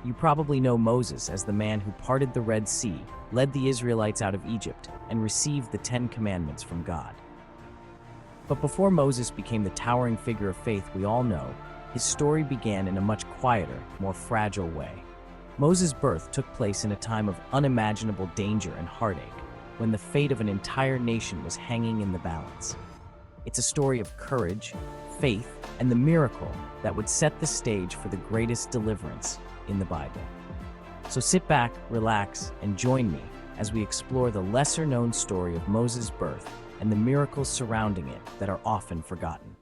You probably know Moses as the man who parted the Red Sea, led the Israelites out of Egypt, and received the 10 Commandments from God. But before Moses became the towering figure of faith we all know, his story began in a much quieter, more fragile way. Moses' birth took place in a time of unimaginable danger and heartache, when the fate of an entire nation was hanging in the balance. It's a story of courage, faith, and the miracle that would set the stage for the greatest deliverance in the Bible. So sit back, relax, and join me as we explore the lesser-known story of Moses' birth and the miracles surrounding it that are often forgotten.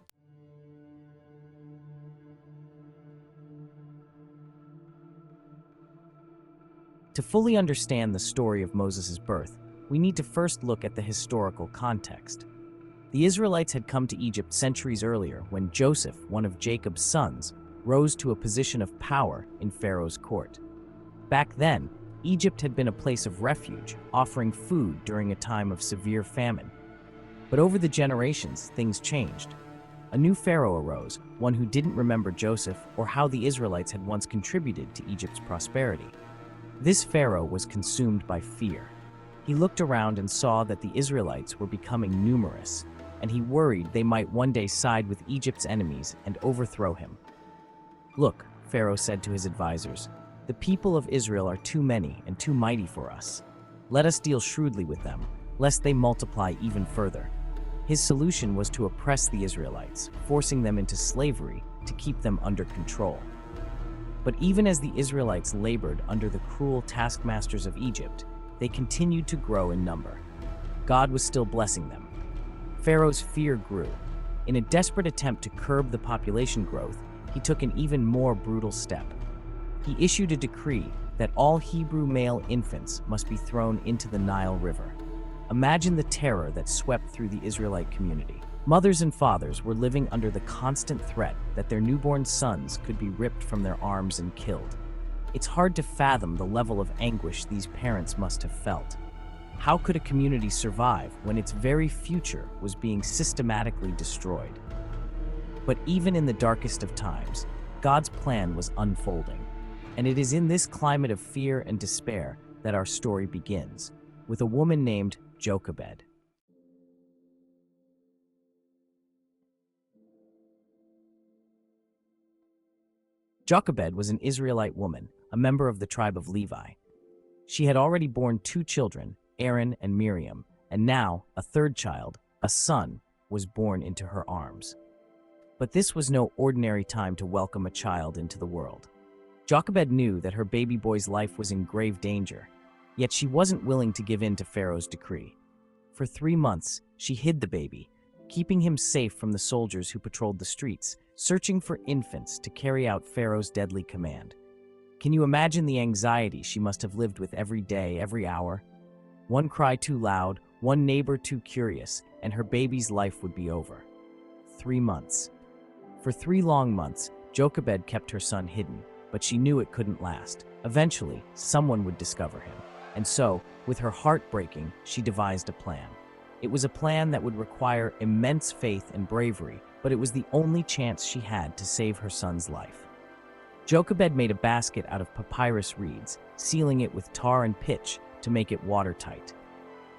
To fully understand the story of Moses' birth, we need to first look at the historical context. The Israelites had come to Egypt centuries earlier when Joseph, one of Jacob's sons, rose to a position of power in Pharaoh's court. Back then, Egypt had been a place of refuge, offering food during a time of severe famine. But over the generations, things changed. A new pharaoh arose, one who didn't remember Joseph or how the Israelites had once contributed to Egypt's prosperity. This pharaoh was consumed by fear. He looked around and saw that the Israelites were becoming numerous, and he worried they might one day side with Egypt's enemies and overthrow him. "Look," Pharaoh said to his advisors, "the people of Israel are too many and too mighty for us. Let us deal shrewdly with them, lest they multiply even further." His solution was to oppress the Israelites, forcing them into slavery to keep them under control. But even as the Israelites labored under the cruel taskmasters of Egypt, they continued to grow in number. God was still blessing them. Pharaoh's fear grew. In a desperate attempt to curb the population growth, he took an even more brutal step. He issued a decree that all Hebrew male infants must be thrown into the Nile River. Imagine the terror that swept through the Israelite community. Mothers and fathers were living under the constant threat that their newborn sons could be ripped from their arms and killed. It's hard to fathom the level of anguish these parents must have felt. How could a community survive when its very future was being systematically destroyed? But even in the darkest of times, God's plan was unfolding. And it is in this climate of fear and despair that our story begins, with a woman named Jochebed. Jochebed was an Israelite woman, a member of the tribe of Levi. She had already borne 2 children, Aaron and Miriam, and now a third child, a son, was born into her arms. But this was no ordinary time to welcome a child into the world. Jochebed knew that her baby boy's life was in grave danger, yet she wasn't willing to give in to Pharaoh's decree. For 3 months, she hid the baby, keeping him safe from the soldiers who patrolled the streets, searching for infants to carry out Pharaoh's deadly command. Can you imagine the anxiety she must have lived with every day, every hour? One cry too loud, one neighbor too curious, and her baby's life would be over. 3 months. For 3 long months, Jochebed kept her son hidden, but she knew it couldn't last. Eventually, someone would discover him. And so, with her heart breaking, she devised a plan. It was a plan that would require immense faith and bravery, but it was the only chance she had to save her son's life. Jochebed made a basket out of papyrus reeds, sealing it with tar and pitch to make it watertight.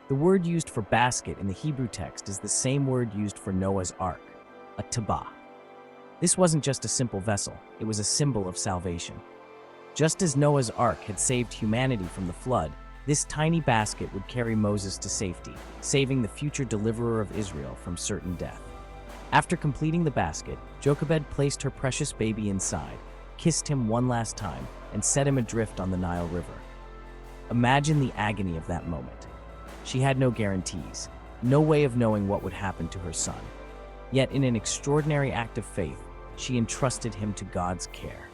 The word used for basket in the Hebrew text is the same word used for Noah's Ark, a tabah. This wasn't just a simple vessel, it was a symbol of salvation. Just as Noah's Ark had saved humanity from the flood, this tiny basket would carry Moses to safety, saving the future deliverer of Israel from certain death. After completing the basket, Jochebed placed her precious baby inside, kissed him one last time, and set him adrift on the Nile River. Imagine the agony of that moment. She had no guarantees, no way of knowing what would happen to her son. Yet in an extraordinary act of faith, she entrusted him to God's care.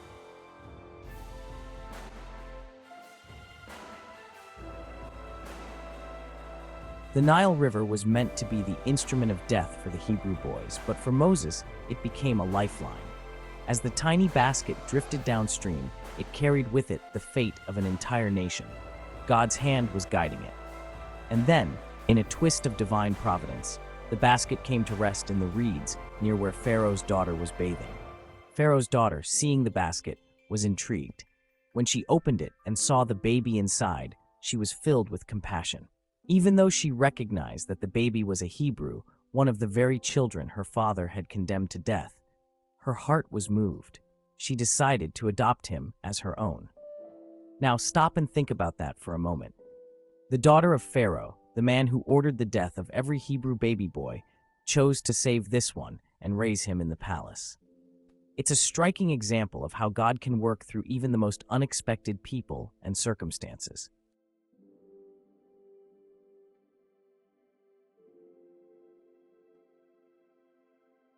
The Nile River was meant to be the instrument of death for the Hebrew boys, but for Moses, it became a lifeline. As the tiny basket drifted downstream, it carried with it the fate of an entire nation. God's hand was guiding it. And then, in a twist of divine providence, the basket came to rest in the reeds near where Pharaoh's daughter was bathing. Pharaoh's daughter, seeing the basket, was intrigued. When she opened it and saw the baby inside, she was filled with compassion. Even though she recognized that the baby was a Hebrew, one of the very children her father had condemned to death, her heart was moved. She decided to adopt him as her own. Now stop and think about that for a moment. The daughter of Pharaoh, the man who ordered the death of every Hebrew baby boy, chose to save this one and raise him in the palace. It's a striking example of how God can work through even the most unexpected people and circumstances.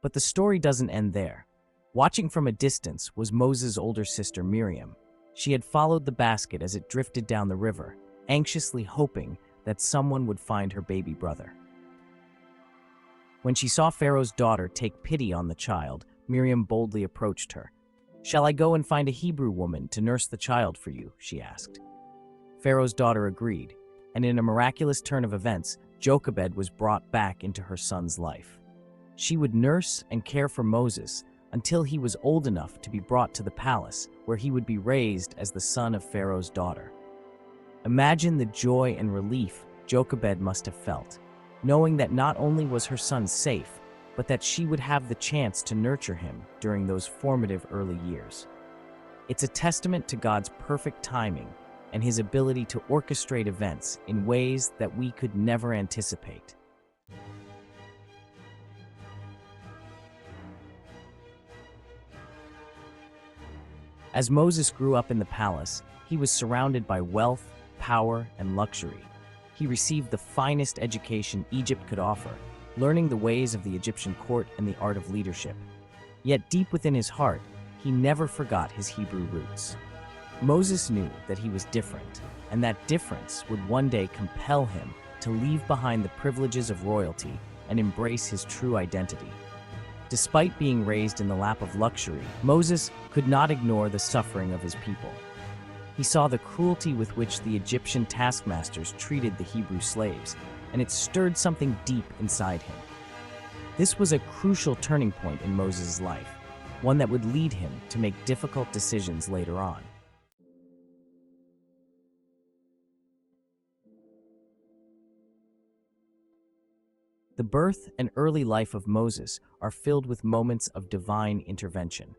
But the story doesn't end there. Watching from a distance was Moses' older sister Miriam. She had followed the basket as it drifted down the river, anxiously hoping that someone would find her baby brother. When she saw Pharaoh's daughter take pity on the child, Miriam boldly approached her. "Shall I go and find a Hebrew woman to nurse the child for you?" she asked. Pharaoh's daughter agreed, and in a miraculous turn of events, Jochebed was brought back into her son's life. She would nurse and care for Moses until he was old enough to be brought to the palace, where he would be raised as the son of Pharaoh's daughter. Imagine the joy and relief Jochebed must have felt, knowing that not only was her son safe, but that she would have the chance to nurture him during those formative early years. It's a testament to God's perfect timing and his ability to orchestrate events in ways that we could never anticipate. As Moses grew up in the palace, he was surrounded by wealth, power, and luxury. He received the finest education Egypt could offer, learning the ways of the Egyptian court and the art of leadership. Yet deep within his heart, he never forgot his Hebrew roots. Moses knew that he was different, and that difference would one day compel him to leave behind the privileges of royalty and embrace his true identity. Despite being raised in the lap of luxury, Moses could not ignore the suffering of his people. He saw the cruelty with which the Egyptian taskmasters treated the Hebrew slaves, and it stirred something deep inside him. This was a crucial turning point in Moses' life, one that would lead him to make difficult decisions later on. The birth and early life of Moses are filled with moments of divine intervention.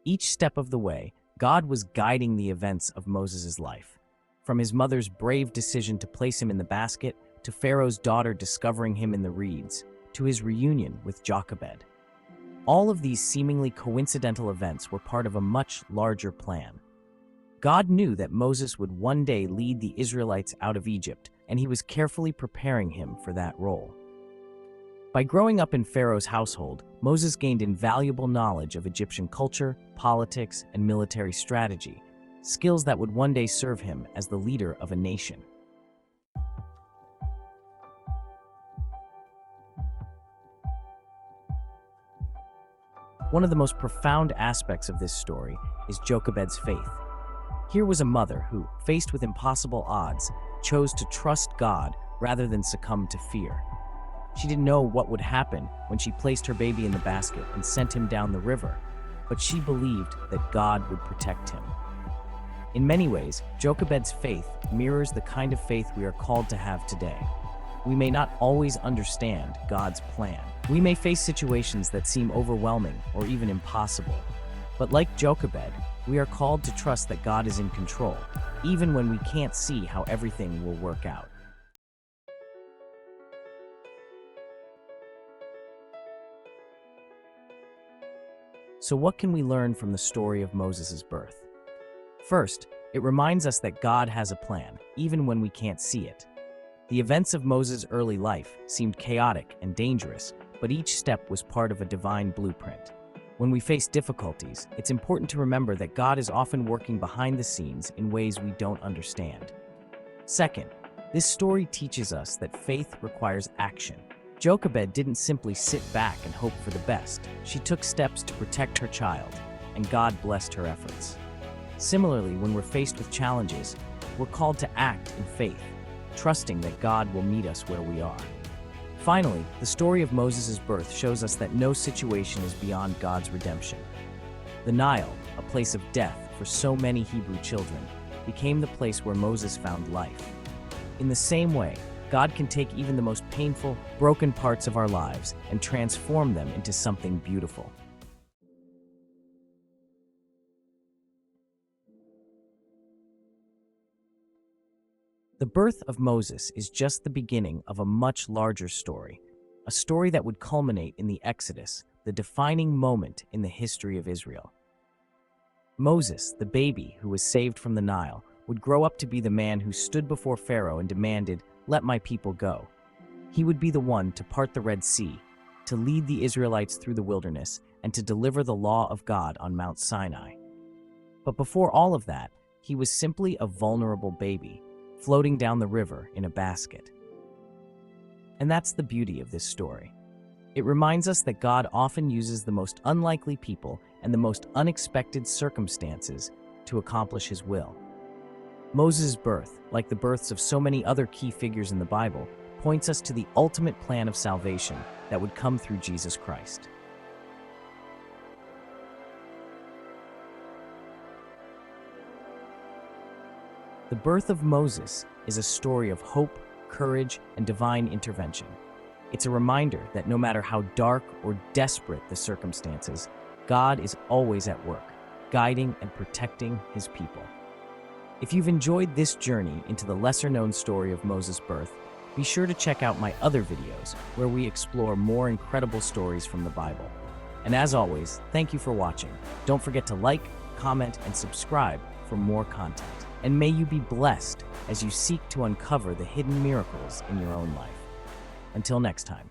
Each step of the way, God was guiding the events of Moses' life. From his mother's brave decision to place him in the basket, to Pharaoh's daughter discovering him in the reeds, to his reunion with Jochebed. All of these seemingly coincidental events were part of a much larger plan. God knew that Moses would one day lead the Israelites out of Egypt, and he was carefully preparing him for that role. By growing up in Pharaoh's household, Moses gained invaluable knowledge of Egyptian culture, politics, and military strategy, skills that would one day serve him as the leader of a nation. One of the most profound aspects of this story is Jochebed's faith. Here was a mother who, faced with impossible odds, chose to trust God rather than succumb to fear. She didn't know what would happen when she placed her baby in the basket and sent him down the river, but she believed that God would protect him. In many ways, Jochebed's faith mirrors the kind of faith we are called to have today. We may not always understand God's plan. We may face situations that seem overwhelming or even impossible. But like Jochebed, we are called to trust that God is in control, even when we can't see how everything will work out. So what can we learn from the story of Moses' birth? First, it reminds us that God has a plan, even when we can't see it. The events of Moses' early life seemed chaotic and dangerous, but each step was part of a divine blueprint. When we face difficulties, it's important to remember that God is often working behind the scenes in ways we don't understand. Second, this story teaches us that faith requires action. Jochebed didn't simply sit back and hope for the best. She took steps to protect her child, and God blessed her efforts. Similarly, when we're faced with challenges, we're called to act in faith, trusting that God will meet us where we are. Finally, the story of Moses' birth shows us that no situation is beyond God's redemption. The Nile, a place of death, for so many Hebrew children, became the place where Moses found life. In the same way, God can take even the most painful, broken parts of our lives and transform them into something beautiful. The birth of Moses is just the beginning of a much larger story, a story that would culminate in the Exodus, the defining moment in the history of Israel. Moses, the baby who was saved from the Nile, would grow up to be the man who stood before Pharaoh and demanded, "Let my people go." He would be the one to part the Red Sea, to lead the Israelites through the wilderness, and to deliver the law of God on Mount Sinai. But before all of that, he was simply a vulnerable baby, floating down the river in a basket. And that's the beauty of this story. It reminds us that God often uses the most unlikely people and the most unexpected circumstances to accomplish his will. Moses' birth, like the births of so many other key figures in the Bible, points us to the ultimate plan of salvation that would come through Jesus Christ. The birth of Moses is a story of hope, courage, and divine intervention. It's a reminder that no matter how dark or desperate the circumstances, God is always at work, guiding and protecting his people. If you've enjoyed this journey into the lesser-known story of Moses' birth, be sure to check out my other videos where we explore more incredible stories from the Bible. And as always, thank you for watching. Don't forget to like, comment, and subscribe for more content. And may you be blessed as you seek to uncover the hidden miracles in your own life. Until next time.